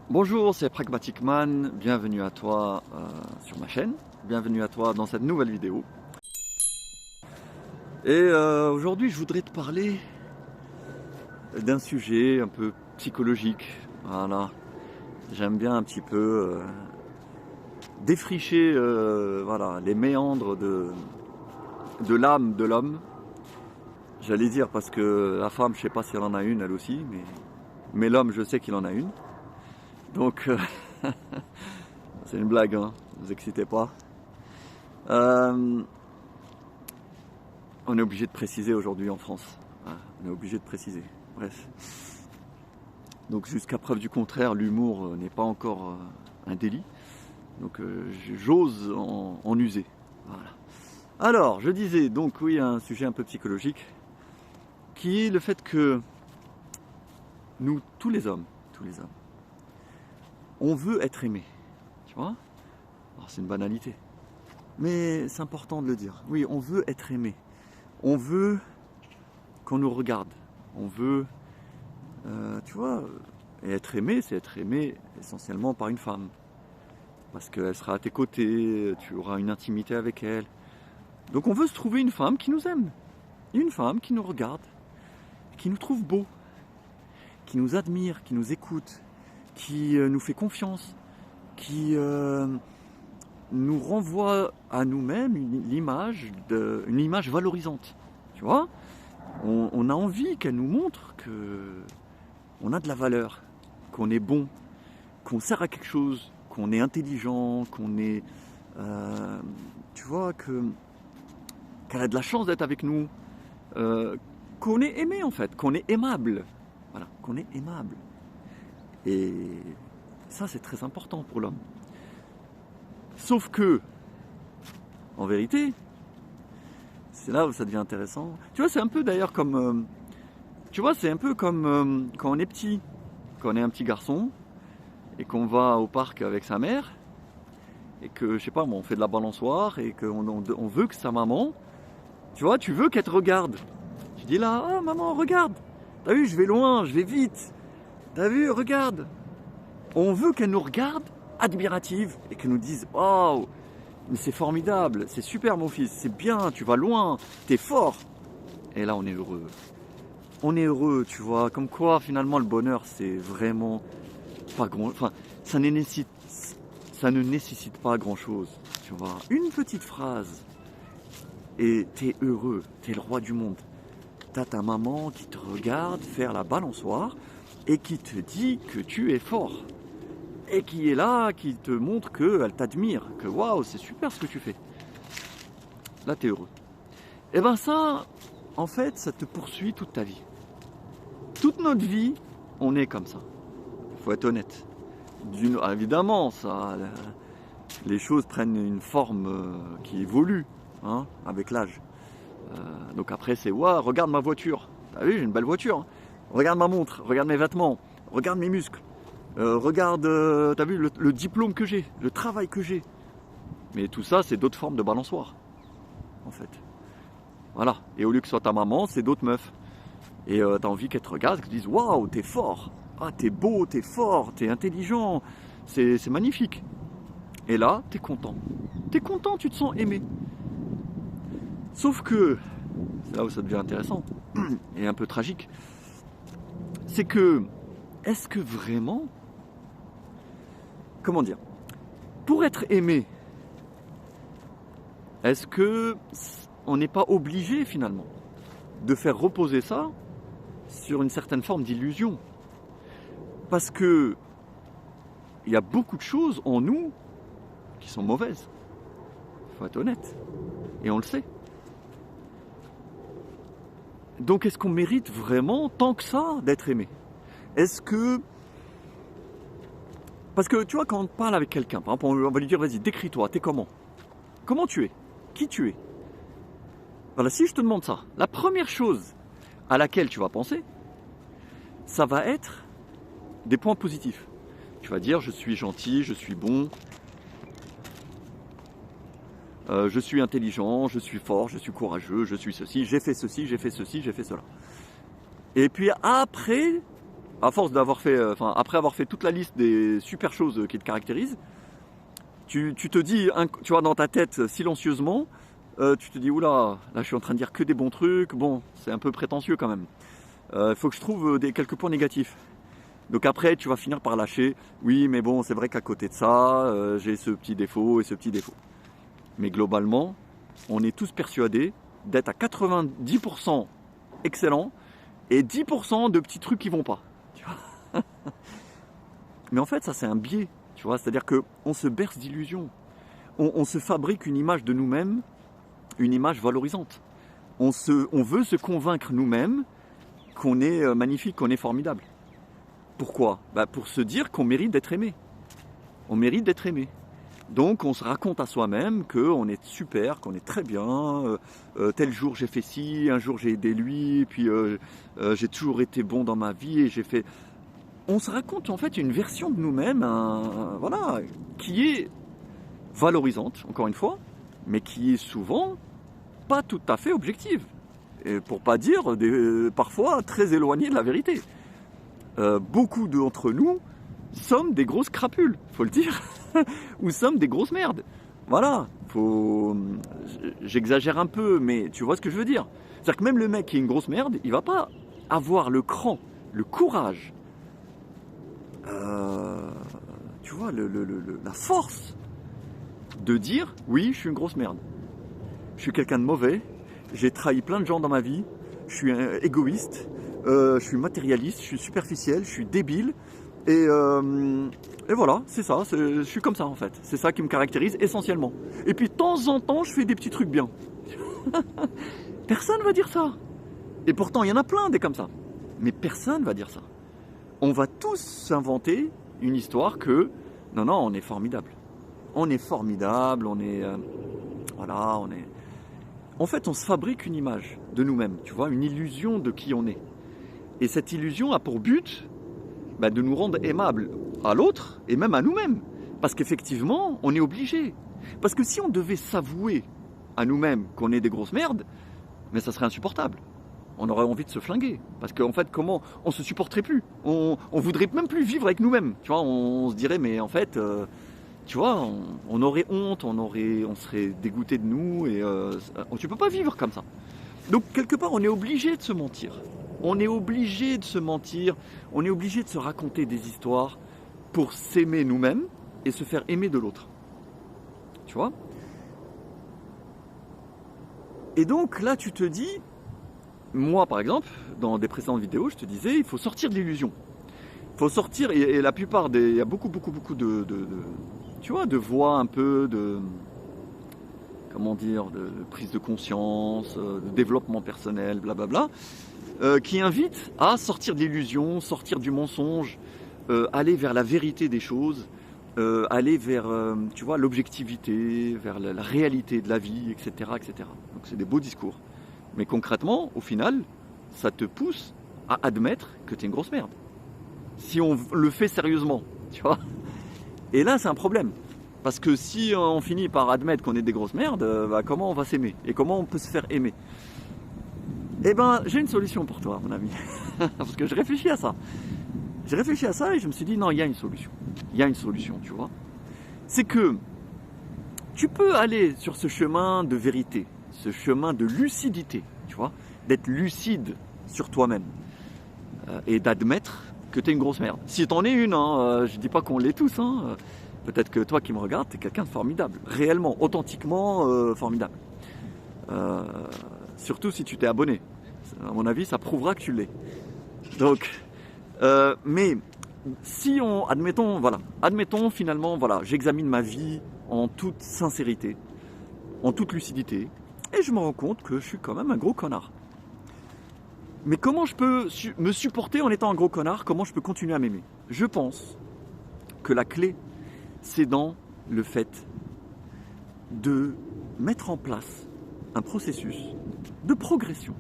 Bonjour, c'est Pragmatic Man, bienvenue à toi sur ma chaîne, bienvenue à toi dans cette nouvelle vidéo. Et aujourd'hui je voudrais te parler d'un sujet un peu psychologique. Voilà, j'aime bien un petit peu défricher voilà, les méandres de l'âme de l'homme. J'allais dire parce que la femme, je sais pas si elle en a une elle aussi, mais l'homme je sais qu'il en a une. Donc c'est une blague, hein, ne vous excitez pas. On est obligé de préciser aujourd'hui en France. On est obligé de préciser. Bref. Donc jusqu'à preuve du contraire, l'humour n'est pas encore un délit. Donc j'ose en user. Voilà. Alors, je disais donc oui, un sujet un peu psychologique, qui est le fait que nous, tous les hommes, on veut être aimé. Tu vois? Alors c'est une banalité. Mais c'est important de le dire. Oui, on veut être aimé. On veut qu'on nous regarde. On veut, tu vois, et être aimé, c'est être aimé essentiellement par une femme. Parce qu'elle sera à tes côtés, tu auras une intimité avec elle. Donc on veut se trouver une femme qui nous aime. Une femme qui nous regarde, qui nous trouve beaux, qui nous admire, qui nous écoute, qui nous fait confiance, qui nous renvoie à nous-mêmes une image valorisante. Tu vois, on a envie qu'elle nous montre qu'on a de la valeur, qu'on est bon, qu'on sert à quelque chose, qu'on est intelligent, qu'on est, tu vois, qu'elle a de la chance d'être avec nous, qu'on est aimé en fait, qu'on est aimable. Voilà, qu'on est aimable. Et ça, c'est très important pour l'homme. Sauf que, en vérité, c'est là où ça devient intéressant. Tu vois, c'est un peu d'ailleurs comme, tu vois, c'est un peu comme quand on est petit, quand on est un petit garçon et qu'on va au parc avec sa mère et que, je sais pas, on fait de la balançoire et qu'on veut que sa maman, tu vois, tu veux qu'elle te regarde. Tu dis là, oh maman, regarde. T'as vu, je vais loin, je vais vite. T'as vu, regarde. On veut qu'elle nous regarde admirative et qu'elle nous dise, waouh, mais c'est formidable, c'est super mon fils, c'est bien, tu vas loin, t'es fort. Et là, on est heureux. On est heureux, tu vois, comme quoi finalement le bonheur, c'est vraiment pas grand. Enfin, ça ne nécessite pas grand chose, tu vois. Une petite phrase et t'es heureux, t'es le roi du monde. T'as ta maman qui te regarde faire la balançoire et qui te dit que tu es fort. Et qui est là, qui te montre qu'elle t'admire, que waouh, c'est super ce que tu fais. Là, t'es heureux. Et ben ça, en fait, ça te poursuit toute ta vie. Toute notre vie, on est comme ça. Il faut être honnête. Évidemment, ça, les choses prennent une forme qui évolue hein, avec l'âge. Donc après, c'est waouh, regarde ma voiture. T'as vu, j'ai une belle voiture. Hein. Regarde ma montre, regarde mes vêtements, regarde mes muscles. Regarde, t'as vu le diplôme que j'ai, le travail que j'ai. Mais tout ça, c'est d'autres formes de balançoire, en fait. Voilà. Et au lieu que ce soit ta maman, c'est d'autres meufs. Et t'as envie qu'elles te regardent, qu'elles te disent waouh, t'es fort. Ah, t'es beau, t'es fort, t'es intelligent. C'est magnifique. Et là, t'es content. T'es content, tu te sens aimé. Sauf que, c'est là où ça devient intéressant et un peu tragique, c'est que, est-ce que vraiment, comment dire, pour être aimé, est-ce que on n'est pas obligé finalement de faire reposer ça sur une certaine forme d'illusion? Parce que il y a beaucoup de choses en nous qui sont mauvaises. Il faut être honnête. Et on le sait. Donc est-ce qu'on mérite vraiment tant que ça d'être aimé? Est-ce que... Parce que tu vois, quand on parle avec quelqu'un, par exemple, on va lui dire, vas-y, décris-toi, t'es comment? Comment tu es? Qui tu es? Voilà, si je te demande ça, la première chose à laquelle tu vas penser, ça va être des points positifs. Tu vas dire, je suis gentil, je suis bon, je suis intelligent, je suis fort, je suis courageux, je suis ceci, j'ai fait ceci, j'ai fait ceci, j'ai fait cela. Et puis après, à force d'avoir fait, après avoir fait toute la liste des super choses qui te caractérisent, tu te dis, tu vois, dans ta tête, silencieusement, tu te dis, oula, là je suis en train de dire que des bons trucs, bon, c'est un peu prétentieux quand même. Il faut que je trouve quelques points négatifs. Donc après, tu vas finir par lâcher, oui, mais bon, c'est vrai qu'à côté de ça, j'ai ce petit défaut et ce petit défaut. Mais globalement, on est tous persuadés d'être à 90% excellent et 10% de petits trucs qui vont pas. Tu vois. Mais en fait, ça c'est un biais, tu vois, c'est-à-dire qu'on se berce d'illusions. On se fabrique une image de nous-mêmes, une image valorisante. On veut se convaincre nous-mêmes qu'on est magnifique, qu'on est formidable. Pourquoi ? Pour se dire qu'on mérite d'être aimé. On mérite d'être aimé. Donc on se raconte à soi-même qu'on est super, qu'on est très bien, tel jour j'ai fait ci, un jour j'ai aidé lui, puis j'ai toujours été bon dans ma vie et j'ai fait... On se raconte en fait une version de nous-mêmes, voilà, qui est valorisante, encore une fois, mais qui est souvent pas tout à fait objective. Et pour pas dire parfois très éloignée de la vérité. Beaucoup d'entre nous sommes des grosses crapules, faut le dire, ou sommes des grosses merdes. Voilà, j'exagère un peu, mais tu vois ce que je veux dire. C'est-à-dire que même le mec qui est une grosse merde, il va pas avoir le cran, le courage, tu vois, la force de dire oui, je suis une grosse merde. Je suis quelqu'un de mauvais, j'ai trahi plein de gens dans ma vie, je suis égoïste, je suis matérialiste, je suis superficiel, je suis débile. Et voilà, c'est ça, je suis comme ça en fait. C'est ça qui me caractérise essentiellement. Et puis de temps en temps, je fais des petits trucs bien. Personne va dire ça. Et pourtant, il y en a plein des comme ça. Mais personne va dire ça. On va tous s'inventer une histoire que, non, on est formidable. On est formidable, on est... voilà, on est... En fait, on se fabrique une image de nous-mêmes, tu vois, une illusion de qui on est. Et cette illusion a pour but de nous rendre aimables à l'autre et même à nous-mêmes. Parce qu'effectivement, on est obligé. Parce que si on devait s'avouer à nous-mêmes qu'on est des grosses merdes, mais ça serait insupportable. On aurait envie de se flinguer. Parce qu'en fait, comment on se supporterait plus. On voudrait même plus vivre avec nous-mêmes. Tu vois, on se dirait, mais en fait, tu vois, on aurait honte, on serait dégoûté de nous et tu peux pas vivre comme ça. Donc quelque part, on est obligé de se mentir. On est obligé de se mentir, on est obligé de se raconter des histoires pour s'aimer nous-mêmes et se faire aimer de l'autre. Tu vois ? Et donc là, tu te dis, moi par exemple, dans des précédentes vidéos, je te disais, il faut sortir de l'illusion. Il faut sortir, et la plupart des... Il y a beaucoup tu vois, de voix un peu, de prise de conscience, de développement personnel, blablabla. Qui invite à sortir de l'illusion, sortir du mensonge, aller vers la vérité des choses, aller vers tu vois, l'objectivité, vers la réalité de la vie, etc., etc. Donc c'est des beaux discours. Mais concrètement, au final, ça te pousse à admettre que tu es une grosse merde. Si on le fait sérieusement, tu vois. Et là, c'est un problème. Parce que si on finit par admettre qu'on est des grosses merdes, comment on va s'aimer ? Et comment on peut se faire aimer ? Eh ben, j'ai une solution pour toi, mon ami. Parce que je réfléchis à ça. J'ai réfléchi à ça et je me suis dit, non, il y a une solution. Il y a une solution, tu vois. C'est que tu peux aller sur ce chemin de vérité, ce chemin de lucidité, tu vois, d'être lucide sur toi-même et d'admettre que tu es une grosse merde. Si t'en es une, je dis pas qu'on l'est tous, peut-être que toi qui me regardes, tu es quelqu'un de formidable, réellement, authentiquement formidable. Surtout si tu t'es abonné. À mon avis, ça prouvera que tu l'es. Donc, mais si admettons finalement, voilà, j'examine ma vie en toute sincérité, en toute lucidité, et je me rends compte que je suis quand même un gros connard. Mais comment je peux me supporter en étant un gros connard ? Comment je peux continuer à m'aimer ? Je pense que la clé, c'est dans le fait de mettre en place un processus de progression,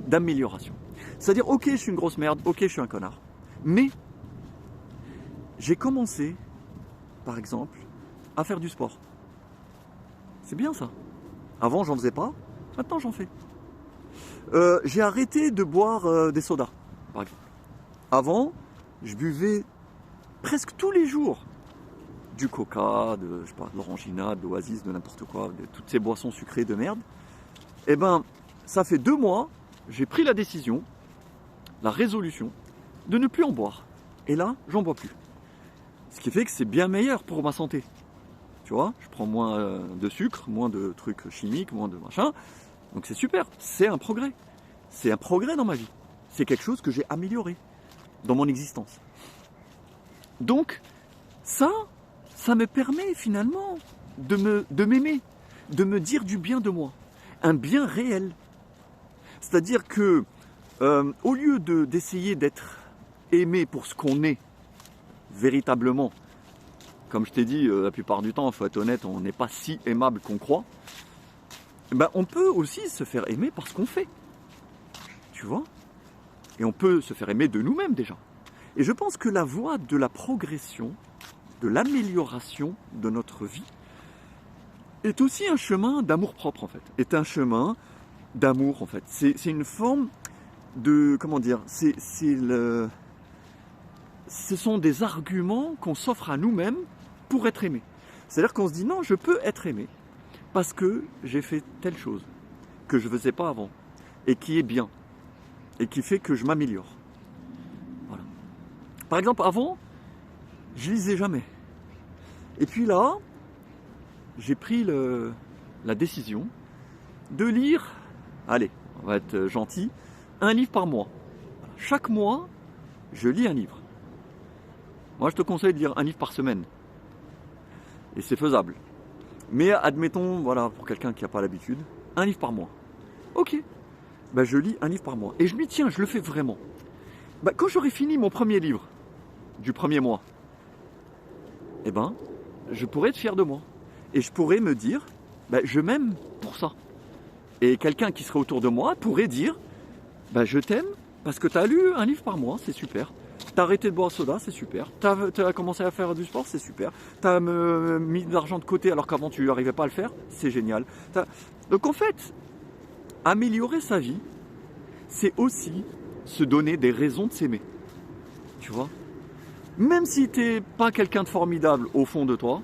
d'amélioration. C'est-à-dire, ok, je suis une grosse merde, ok, je suis un connard. Mais j'ai commencé, par exemple, à faire du sport. C'est bien ça. Avant, j'en faisais pas, maintenant j'en fais. J'ai arrêté de boire des sodas, par exemple. Avant, je buvais presque tous les jours du coca, je sais pas, de l'orangina, de l'oasis, de n'importe quoi, de toutes ces boissons sucrées de merde. Eh ben, ça fait 2 mois, j'ai pris la décision, la résolution, de ne plus en boire. Et là, j'en bois plus. Ce qui fait que c'est bien meilleur pour ma santé. Tu vois, je prends moins de sucre, moins de trucs chimiques, moins de machin. Donc c'est super, c'est un progrès. C'est un progrès dans ma vie. C'est quelque chose que j'ai amélioré dans mon existence. Donc, ça me permet finalement de m'aimer, de me dire du bien de moi. Un bien réel. C'est-à-dire que, au lieu d'essayer d'être aimé pour ce qu'on est, véritablement, comme je t'ai dit, la plupart du temps, il faut être honnête, on n'est pas si aimable qu'on croit, ben, on peut aussi se faire aimer par ce qu'on fait. Tu vois ? Et on peut se faire aimer de nous-mêmes déjà. Et je pense que la voie de la progression, de l'amélioration de notre vie, est aussi un chemin d'amour-propre en fait. Est un chemin d'amour en fait. C'est une forme de... Comment dire ? Ce sont des arguments qu'on s'offre à nous-mêmes pour être aimé. C'est-à-dire qu'on se dit non, je peux être aimé parce que j'ai fait telle chose que je ne faisais pas avant et qui est bien et qui fait que je m'améliore. Voilà. Par exemple, avant, je lisais jamais. Et puis là, j'ai pris la décision de lire, allez, on va être gentil, un livre par mois. Chaque mois, je lis un livre. Moi, je te conseille de lire un livre par semaine. Et c'est faisable. Mais admettons, voilà, pour quelqu'un qui n'a pas l'habitude, un livre par mois. Ok, ben, je lis un livre par mois. Et je m'y tiens, je le fais vraiment. Ben, quand j'aurai fini mon premier livre du premier mois, eh ben, je pourrais être fier de moi. Et je pourrais me dire, ben, je m'aime pour ça. Et quelqu'un qui serait autour de moi pourrait dire, ben, je t'aime parce que tu as lu un livre par mois, c'est super. T'as arrêté de boire soda, c'est super. T'as commencé à faire du sport, c'est super. T'as mis de l'argent de côté alors qu'avant tu n'arrivais pas à le faire, c'est génial. Donc en fait, améliorer sa vie, c'est aussi se donner des raisons de s'aimer. Tu vois ? Même si t'es pas quelqu'un de formidable au fond de toi,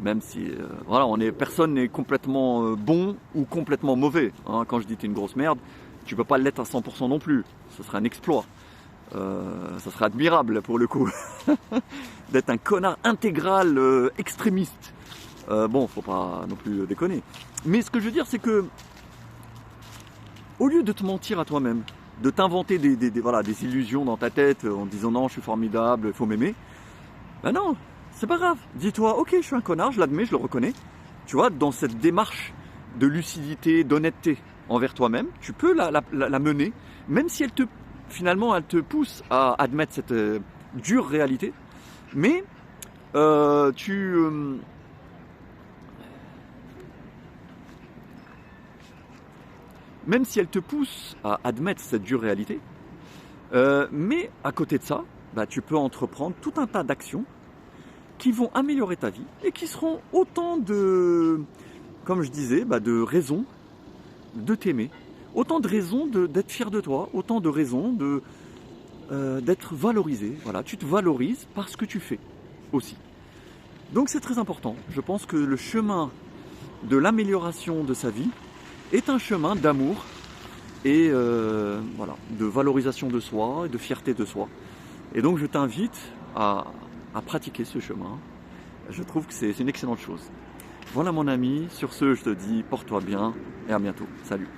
même si voilà, personne n'est complètement bon ou complètement mauvais. Hein. Quand je dis t'es une grosse merde, tu peux pas l'être à 100% non plus. Ce serait un exploit. Ça serait admirable pour le coup d'être un connard intégral extrémiste. Bon, faut pas non plus déconner. Mais ce que je veux dire, c'est que au lieu de te mentir à toi-même, de t'inventer des illusions dans ta tête en disant non, je suis formidable, il faut m'aimer, ben non, c'est pas grave. Dis-toi, ok, je suis un connard, je l'admets, je le reconnais. Tu vois, dans cette démarche de lucidité, d'honnêteté envers toi-même, tu peux la mener, même si finalement, elle te pousse à admettre cette dure réalité, mais même si elle te pousse à admettre cette dure réalité, mais à côté de ça, bah, tu peux entreprendre tout un tas d'actions qui vont améliorer ta vie et qui seront autant de, comme je disais, bah, de raisons de t'aimer, autant de raisons d'être fier de toi, autant de raisons d'être valorisé. Voilà, tu te valorises par ce que tu fais aussi. Donc c'est très important. Je pense que le chemin de l'amélioration de sa vie est un chemin d'amour et voilà, de valorisation de soi et de fierté de soi. Et donc je t'invite à pratiquer ce chemin. Je trouve que c'est une excellente chose. Voilà mon ami, sur ce je te dis porte-toi bien et à bientôt. Salut.